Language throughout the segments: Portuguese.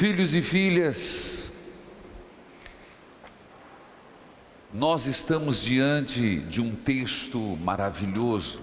Filhos e filhas, nós estamos diante de um texto maravilhoso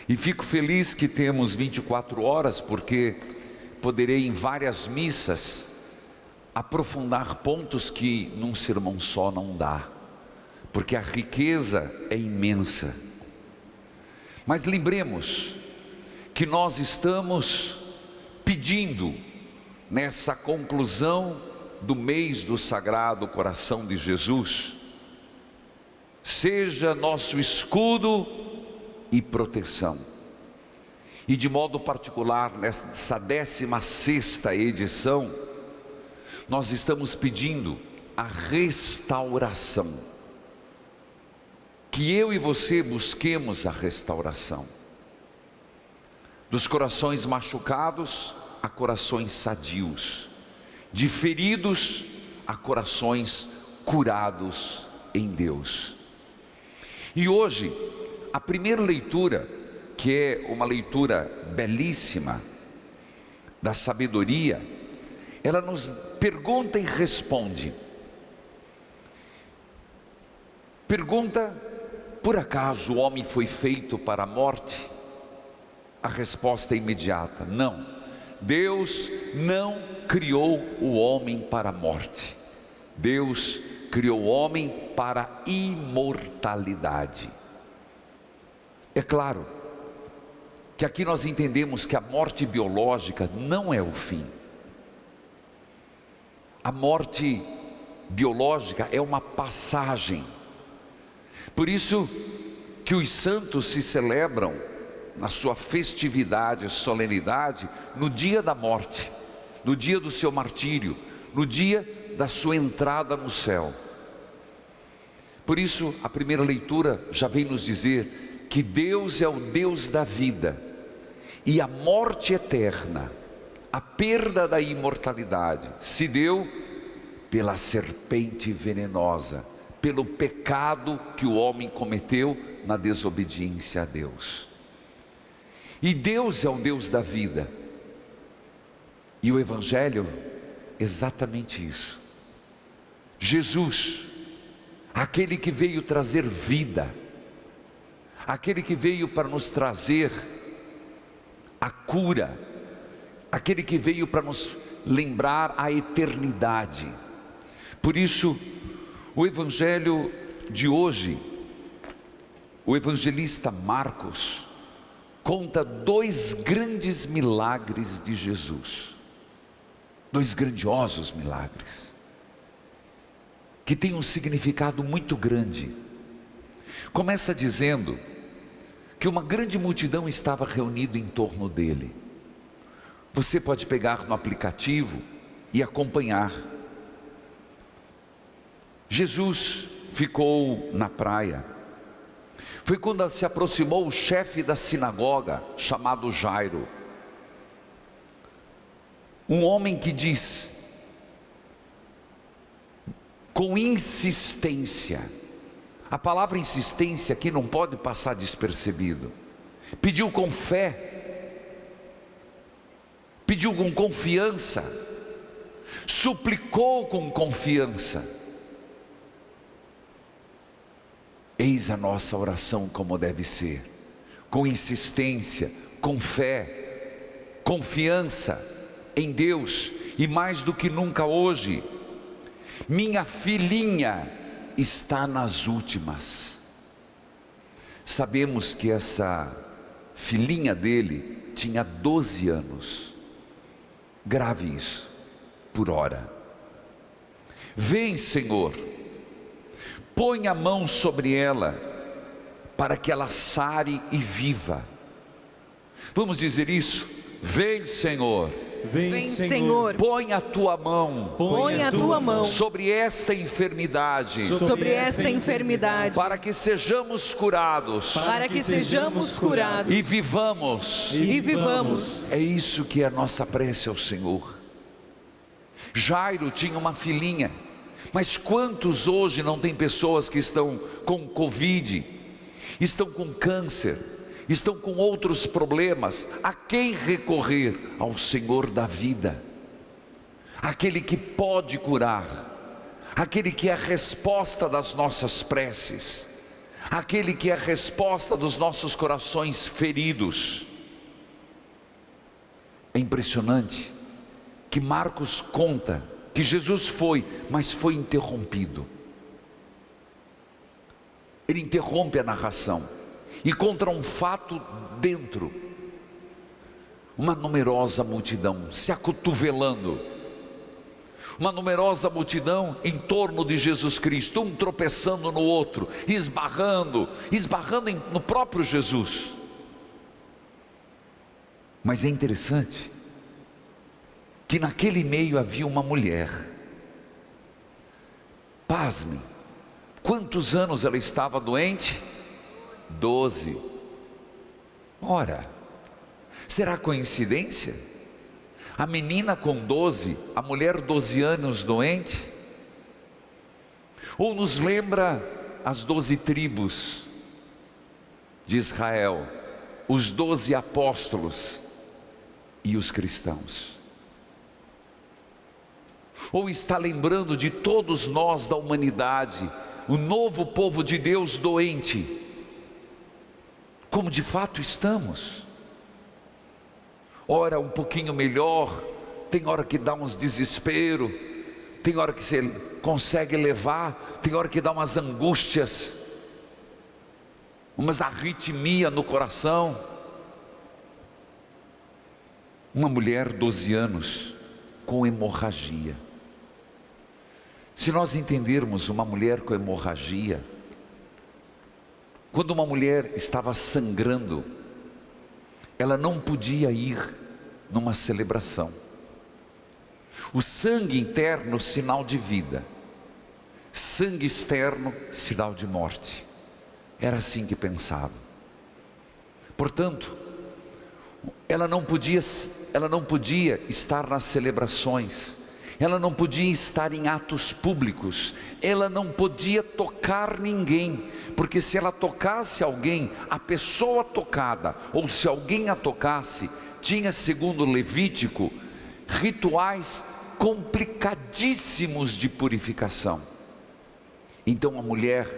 e fico feliz que temos 24 horas, porque poderei em várias missas aprofundar pontos que num sermão só não dá, porque a riqueza é imensa. Mas lembremos que nós estamos pedindo, nessa conclusão do mês do Sagrado Coração de Jesus, seja nosso escudo e proteção. E de modo particular, nessa 16ª edição, nós estamos pedindo a restauração. Que eu e você busquemos a restauração. Dos corações machucados a corações sadios, de feridos a corações curados em Deus. E hoje, a primeira leitura, que é uma leitura belíssima, da sabedoria, ela nos pergunta e responde. Pergunta: por acaso o homem foi feito para a morte? A resposta é imediata: não. Deus não criou o homem para a morte. Deus criou o homem para a imortalidade. É claro que aqui nós entendemos que a morte biológica não é o fim. A morte biológica é uma passagem. Por isso que os santos se celebram na sua festividade, solenidade, no dia da morte, no dia do seu martírio, no dia da sua entrada no céu. Por isso, a primeira leitura já vem nos dizer que Deus é o Deus da vida, e a morte eterna, a perda da imortalidade, se deu pela serpente venenosa, pelo pecado que o homem cometeu na desobediência a Deus. E Deus é o Deus da vida, e o Evangelho é exatamente isso. Jesus, aquele que veio trazer vida, aquele que veio para nos trazer a cura, aquele que veio para nos lembrar a eternidade. Por isso, o Evangelho de hoje, o evangelista Marcos conta 2 grandes milagres de Jesus, 2 grandiosos milagres, que têm um significado muito grande. Começa dizendo que uma grande multidão estava reunida em torno dele. Você pode pegar no aplicativo e acompanhar. Jesus ficou na praia. Foi quando se aproximou o chefe da sinagoga, chamado Jairo, um homem que diz, com insistência, a palavra insistência aqui não pode passar despercebido, pediu com fé, pediu com confiança, suplicou com confiança. Eis a nossa oração como deve ser, com insistência, com fé, confiança em Deus, e mais do que nunca hoje, minha filhinha está nas últimas. Sabemos que essa filhinha dele tinha 12 anos, grave isso, por hora. Vem, Senhor, põe a mão sobre ela, para que ela sare e viva. Vamos dizer isso? Vem, Senhor. Vem, Senhor. Põe a tua mão. Põe a tua mão sobre esta enfermidade. sobre esta enfermidade, Para que sejamos curados. para que sejamos curados E vivamos. e vivamos. É isso que é a nossa prece ao Senhor. Jairo tinha uma filhinha. Mas quantos hoje não tem pessoas que estão com Covid, estão com câncer, estão com outros problemas? A quem recorrer? Ao Senhor da vida. aquele que pode curar, aquele que é a resposta das nossas preces, aquele que é a resposta dos nossos corações feridos. É impressionante que Marcos conta que Jesus foi, mas foi interrompido. Ele interrompe a narração e conta um fato dentro. Uma numerosa multidão se acotovelando, uma numerosa multidão em torno de Jesus Cristo, um tropeçando no outro, esbarrando no próprio Jesus. Mas é interessante que naquele meio havia uma mulher. Pasme, quantos anos ela estava doente? 12. Ora, será coincidência? A menina com 12, a mulher 12 anos doente? Ou nos lembra as 12 tribos de Israel, os 12 apóstolos e os cristãos? Ou está lembrando de todos nós da humanidade, o novo povo de Deus doente, como de fato estamos? Ora um pouquinho melhor, tem hora que dá uns desespero, tem hora que você consegue levar, tem hora que dá umas angústias, umas arritmia no coração. Uma mulher 12 anos com hemorragia. Se nós entendermos uma mulher com hemorragia, quando uma mulher estava sangrando, ela não podia ir numa celebração. O sangue interno, sinal de vida, sangue externo, sinal de morte. Era assim que pensava. Portanto, ela não podia estar nas celebrações, ela não podia estar em atos públicos, ela não podia tocar ninguém, porque se ela tocasse alguém, a pessoa tocada, ou se alguém a tocasse, tinha, segundo Levítico, rituais complicadíssimos de purificação. Então a mulher,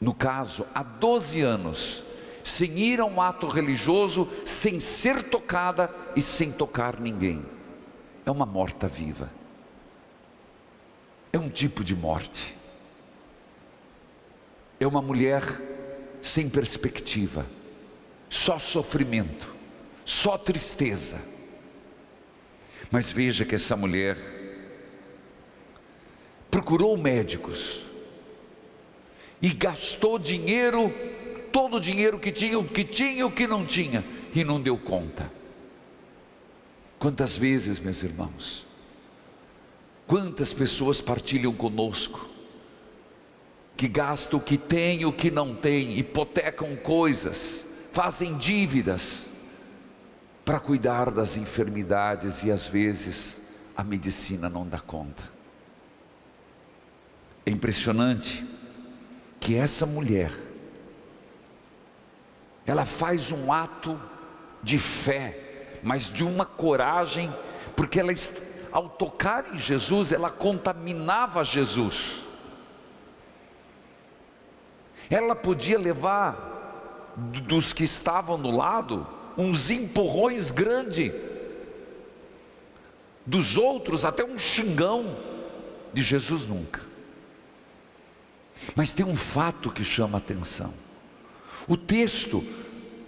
no caso, há 12 anos, sem ir a um ato religioso, sem ser tocada e sem tocar ninguém, é uma morta-viva, é um tipo de morte, é uma mulher sem perspectiva, só sofrimento, só tristeza. Mas veja que essa mulher procurou médicos e gastou dinheiro, todo o dinheiro que tinha, o que o que não tinha, e não deu conta. Quantas vezes, meus irmãos, quantas pessoas partilham conosco, que gastam o que tem e o que não tem, hipotecam coisas, fazem dívidas, para cuidar das enfermidades, e às vezes a medicina não dá conta. É impressionante que essa mulher, ela faz um ato de fé, mas de uma coragem, porque ela, ao tocar em Jesus, ela contaminava Jesus. Ela podia levar dos que estavam no lado uns empurrões grandes, dos outros até um xingão, de Jesus nunca. Mas tem um fato que chama a atenção. O texto,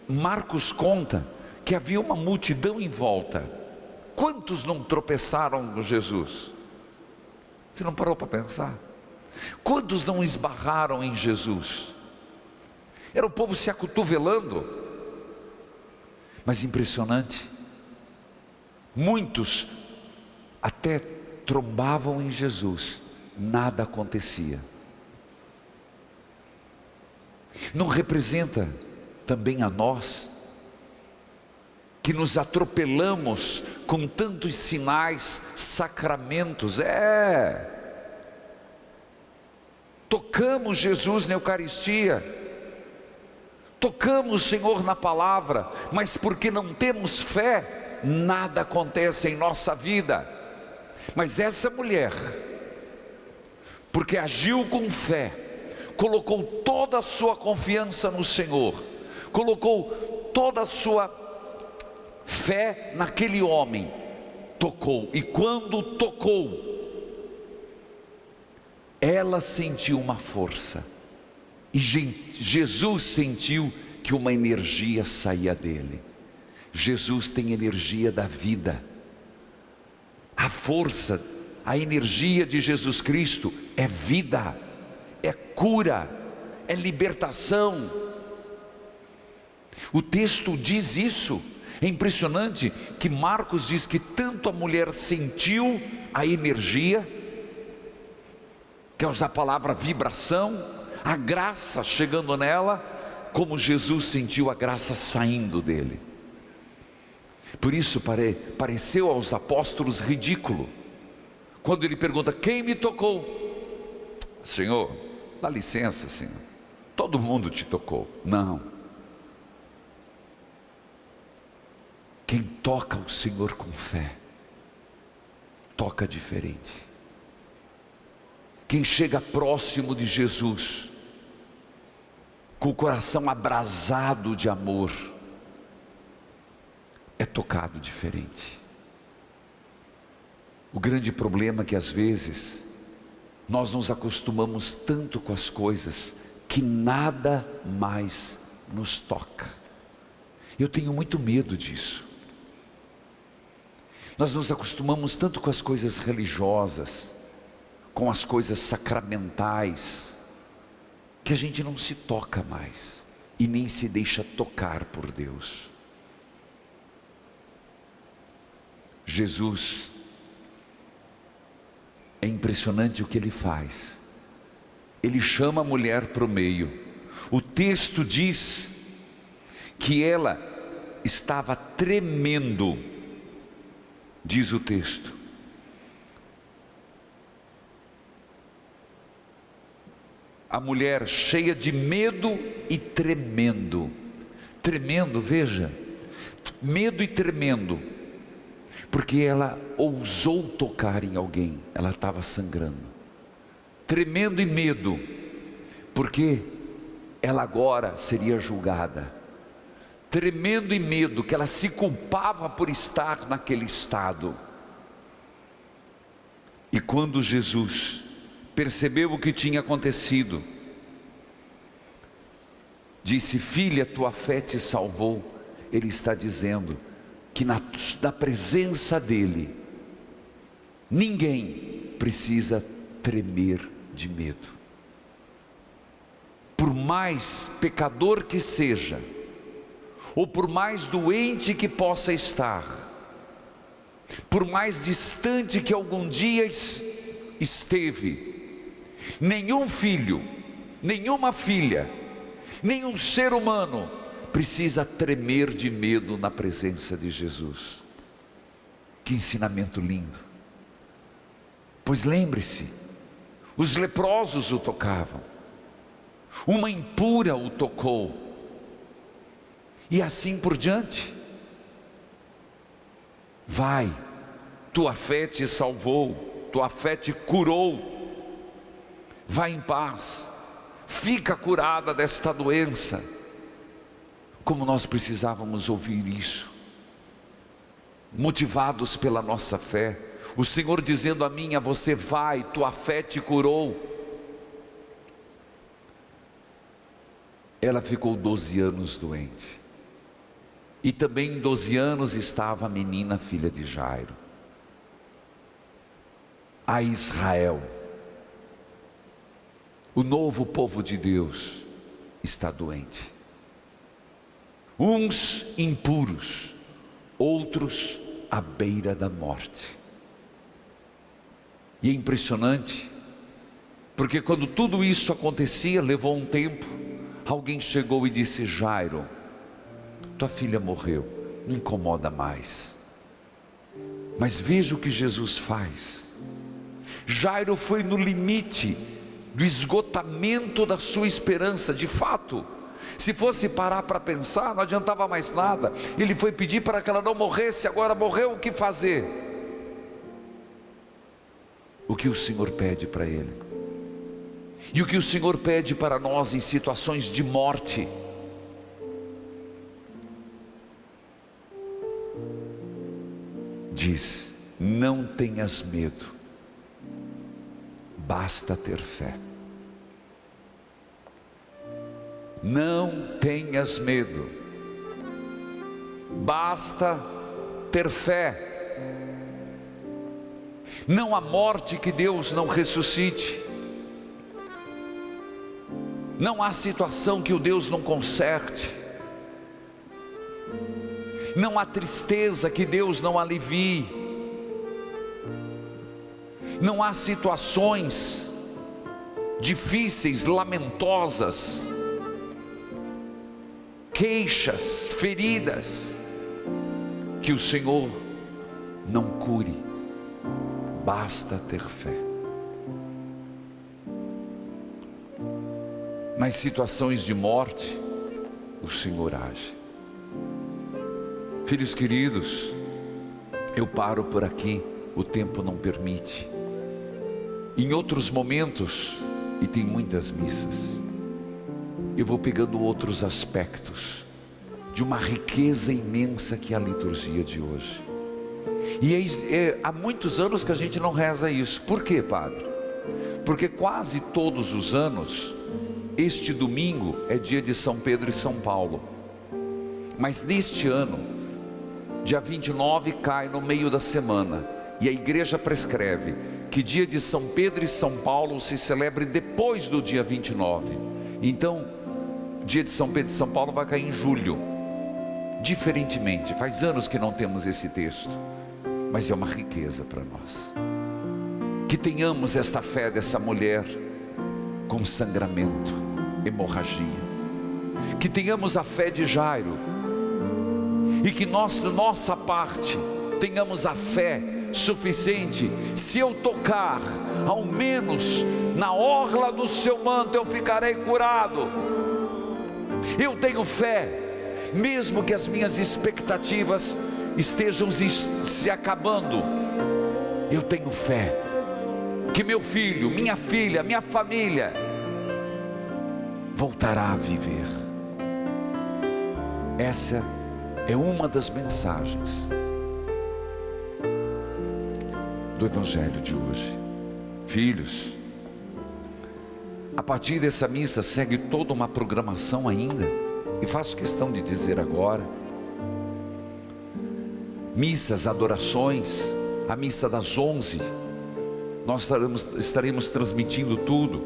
Marcos conta que havia uma multidão em volta. Quantos não tropeçaram no Jesus? Você não parou para pensar? Quantos não esbarraram em Jesus? Era o povo se acotovelando. Mas impressionante, muitos até trombavam em Jesus, nada acontecia. Não representa também a nós, que nos atropelamos com tantos sinais, sacramentos? Tocamos Jesus na Eucaristia, tocamos o Senhor na palavra, mas porque não temos fé, nada acontece em nossa vida. Mas essa mulher, porque agiu com fé, colocou toda a sua confiança no Senhor, colocou toda a sua fé naquele homem, tocou. E quando tocou, ela sentiu uma força, e Jesus sentiu que uma energia saía dele. Jesus tem energia da vida. A força, a energia de Jesus Cristo é vida, é cura, é libertação. O texto diz isso. É impressionante que Marcos diz que tanto a mulher sentiu a energia, quer usar a palavra vibração, a graça chegando nela, como Jesus sentiu a graça saindo dele. Por isso pareceu aos apóstolos ridículo, quando ele pergunta: quem me tocou? Senhor, dá licença, Senhor, todo mundo te tocou. Não. Quem toca o Senhor com fé, toca diferente. Quem chega próximo de Jesus, com o coração abrasado de amor, é tocado diferente. O grande problema é que às vezes nós nos acostumamos tanto com as coisas que nada mais nos toca. Eu tenho muito medo disso. Nós nos acostumamos tanto com as coisas religiosas, com as coisas sacramentais, que a gente não se toca mais e nem se deixa tocar por Deus. Jesus, é impressionante o que ele faz. Ele chama a mulher para o meio. O texto diz que ela estava tremendo, diz o texto. A mulher cheia de medo e tremendo. Tremendo, veja, medo e tremendo, porque ela ousou tocar em alguém, ela estava sangrando. Tremendo e medo, porque ela agora seria julgada. Tremendo e medo, que ela se culpava por estar naquele estado. E quando Jesus percebeu o que tinha acontecido, disse: filha, tua fé te salvou. Ele está dizendo que na presença dele, ninguém precisa tremer de medo. Por mais pecador que seja, ou por mais doente que possa estar, por mais distante que algum dia esteve, nenhum filho, nenhuma filha, nenhum ser humano precisa tremer de medo na presença de Jesus. Que ensinamento lindo! Pois lembre-se, os leprosos o tocavam, uma impura o tocou, e assim por diante. Vai, tua fé te salvou, tua fé te curou. Vai em paz, fica curada desta doença. Como nós precisávamos ouvir isso, motivados pela nossa fé, o Senhor dizendo a mim, a você: vai, tua fé te curou. Ela ficou 12 anos doente, e também em 12 anos estava a menina filha de Jairo. A Israel, o novo povo de Deus, está doente. Uns impuros, outros à beira da morte. E é impressionante, porque quando tudo isso acontecia, levou um tempo, alguém chegou e disse: Jairo, tua filha morreu, não incomoda mais. Mas veja o que Jesus faz. Jairo foi no limite do esgotamento da sua esperança. De fato, se fosse parar para pensar, não adiantava mais nada. Ele foi pedir para que ela não morresse, agora morreu, o que fazer? o que o Senhor pede para ele. E o que o Senhor pede para nós em situações de morte. Diz: não tenhas medo, basta ter fé. Não tenhas medo, basta ter fé. Não há morte que Deus não ressuscite. Não há situação que o Deus não conserte. Não há tristeza que Deus não alivie. Não há situações difíceis, lamentosas, queixas, feridas, que o Senhor não cure. Basta ter fé. Nas situações de morte, o Senhor age. Filhos queridos, eu paro por aqui, o tempo não permite. Em outros momentos, e tem muitas missas, eu vou pegando outros aspectos de uma riqueza imensa que é a liturgia de hoje. E há muitos anos que a gente não reza isso. Por quê, padre? Porque quase todos os anos, este domingo é dia de São Pedro e São Paulo. Mas neste ano, dia 29 cai no meio da semana, e a igreja prescreve que dia de São Pedro e São Paulo se celebre depois do dia 29. Então, dia de São Pedro e São Paulo vai cair em julho. Diferentemente, faz anos que não temos esse texto, mas é uma riqueza para nós. Que tenhamos esta fé dessa mulher com sangramento, hemorragia. Que tenhamos a fé de Jairo. E que nós, de nossa parte, tenhamos a fé suficiente. Se eu tocar, ao menos na orla do seu manto, eu ficarei curado. Eu tenho fé, mesmo que as minhas expectativas estejam se acabando. Eu tenho fé que meu filho, minha filha, minha família voltará a viver. Essa é uma das mensagens do Evangelho de hoje. Filhos, a partir dessa missa segue toda uma programação ainda, e faço questão de dizer agora: missas, adorações. A missa das 11, nós estaremos transmitindo tudo.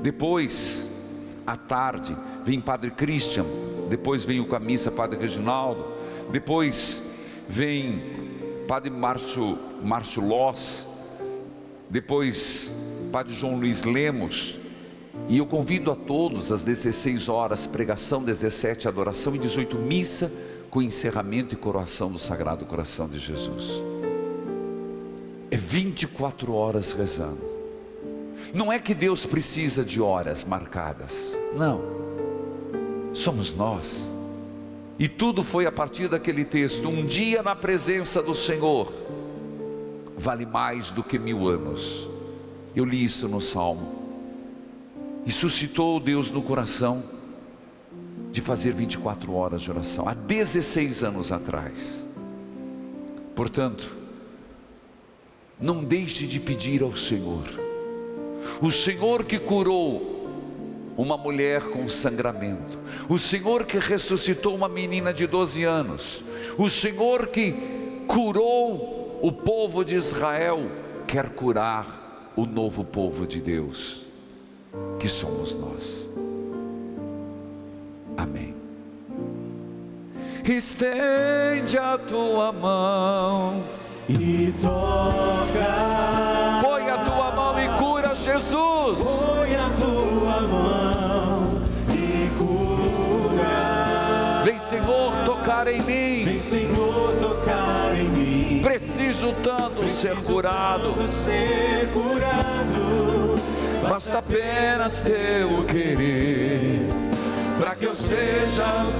Depois, à tarde, vem Padre Christian. Depois vem com a missa Padre Reginaldo. Depois vem Padre Márcio Loss. Depois Padre João Luiz Lemos. E eu convido a todos às 16 horas, pregação, 17 adoração e 18 missa, com encerramento e coroação do Sagrado Coração de Jesus. É 24 horas rezando. Não é que Deus precisa de horas marcadas, não. Somos nós. E tudo foi a partir daquele texto: um dia na presença do Senhor vale mais do que 1000 anos. Eu li isso no Salmo. E suscitou Deus no coração de fazer 24 horas de oração, há 16 anos atrás. Portanto, não deixe de pedir ao Senhor. O Senhor que curou uma mulher com sangramento, o Senhor que ressuscitou uma menina de 12 anos, o Senhor que curou o povo de Israel, quer curar o novo povo de Deus, que somos nós. Amém. Estende a tua mão e toca. Põe a tua mão e cura, Jesus. Põe a tua mão e cura. Vem, Senhor, tocar em mim. Vem, Senhor, tocar em mim. Preciso tanto ser curado. Basta apenas teu querer, para que eu seja o